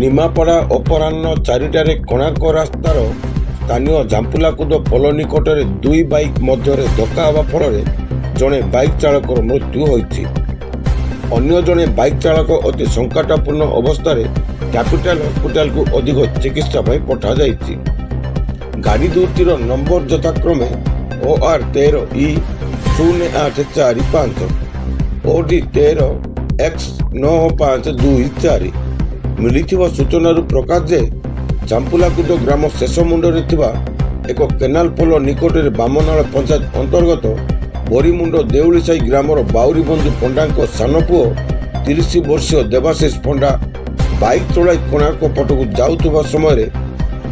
ନିମାପଡ଼ା ଅପରାହ୍ନ 4ଟାରେ କୋଣାର୍କ ରାସ୍ତାର ସ୍ଥାନୀୟ ଝାମ୍ପୁଲାକୁଦ ପୋଲ ନିକଟରେ ଦୁଇ ବାଇକ୍ ମଧ୍ୟରେ ଧକ୍କା ହେବା ଫଳରେ ଜଣେ ବାଇକ୍ ଚାଳକର ମୃତ୍ୟୁ ହୋଇଛି। ଅନ୍ୟ ଜଣେ ବାଇକ୍ ଚାଳକ ଅତି ସଙ୍କଟାପନ୍ନ ଅବସ୍ଥାରେ କ୍ୟାପିଟାଲ ହସ୍ପିଟାଲକୁ ଅଧିକ ଚିକିତ୍ସା ପାଇଁ ପଠାଯାଇଛି। ଗାଡ଼ି ଦୁଇଟିର ନମ୍ବର ଯଥାକ୍ରମେ OR 13E0845 OD 13X9524। ମିଳିଥିବା ସୂଚନାରୁ ପ୍ରକାଶ ଯେ ଝାମ୍ପୁଲାକୁଦ ଗ୍ରାମ ଶେଷ ମୁଣ୍ଡରେ ଥିବା ଏକ କେନାଲ ପୋଲ ନିକଟରେ ବାମନାଳ ପଞ୍ଚାୟତ ଅନ୍ତର୍ଗତ ବରିମୁଣ୍ଡ ଦେଉଳିସାହି ଗ୍ରାମର ବାଉରୀବନ୍ଧୁ ପଣ୍ଡାଙ୍କ ସାନ ପୁଅ 30 ବର୍ଷୀୟ ଦେବାଶିଷ ପଣ୍ଡା ବାଇକ୍ ଚଳାଇ କୋଣାର୍କ ପଟକୁ ଯାଉଥିବା ସମୟରେ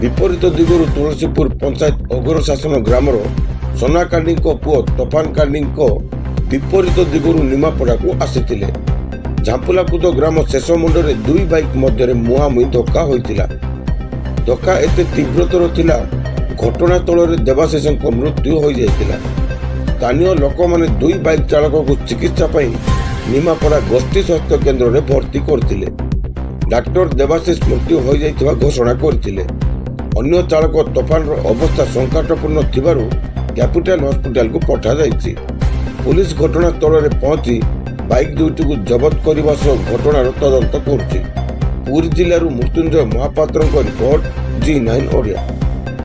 ବିପରୀତ ଦିଗରୁ ତୁଳସୀପୁର ପଞ୍ଚାୟତ ଅଘୋରଶାସନ ଗ୍ରାମର ସୋନାକାଣ୍ଡିଙ୍କ ପୁଅ ତୋଫାନ କାଣ୍ଡିଙ୍କ ବିପରୀତ ଦିଗରୁ ନିମାପଡ଼ାକୁ ଆସିଥିଲେ। ଝାମ୍ପୁଲାକୁଦ ଗ୍ରାମ ଶେଷ ମୁଣ୍ଡରେ ଦୁଇ ବାଇକ୍ ମଧ୍ୟରେ ମୁହାଁମୁହିଁ ଧକ୍କା ହୋଇଥିଲା। ଧକ୍କା ଏତେ ତୀବ୍ରତର ଥିଲା, ଘଟଣାସ୍ଥଳରେ ଦେବାଶିଷଙ୍କ ମୃତ୍ୟୁ ହୋଇଯାଇଥିଲା। ସ୍ଥାନୀୟ ଲୋକମାନେ ଦୁଇ ବାଇକ୍ ଚାଳକକୁ ଚିକିତ୍ସା ପାଇଁ ନିମାପଡ଼ା ଗୋଷ୍ଠୀ ସ୍ୱାସ୍ଥ୍ୟ କେନ୍ଦ୍ରରେ ଭର୍ତ୍ତି କରିଥିଲେ। ଡାକ୍ତର ଦେବାଶିଷ ମୃତ୍ୟୁ ହୋଇଯାଇଥିବା ଘୋଷଣା କରିଥିଲେ। ଅନ୍ୟ ଚାଳକ ତୋଫାନର ଅବସ୍ଥା ସଙ୍କଟାପନ୍ନ ଥିବାରୁ କ୍ୟାପିଟାଲ ହସ୍ପିଟାଲକୁ ପଠାଯାଇଛି। ପୁଲିସ ଘଟଣାସ୍ଥଳରେ ପହଞ୍ଚି ବାଇକ୍ ଦୁଇଟିକୁ ଜବତ କରିବା ସହ ଘଟଣାର ତଦନ୍ତ କରୁଛି। ପୁରୀ ଜିଲ୍ଲାରୁ ମୃତ୍ୟୁଞ୍ଜୟ ମହାପାତ୍ରଙ୍କ ରିପୋର୍ଟ, G9 ଓଡ଼ିଆ।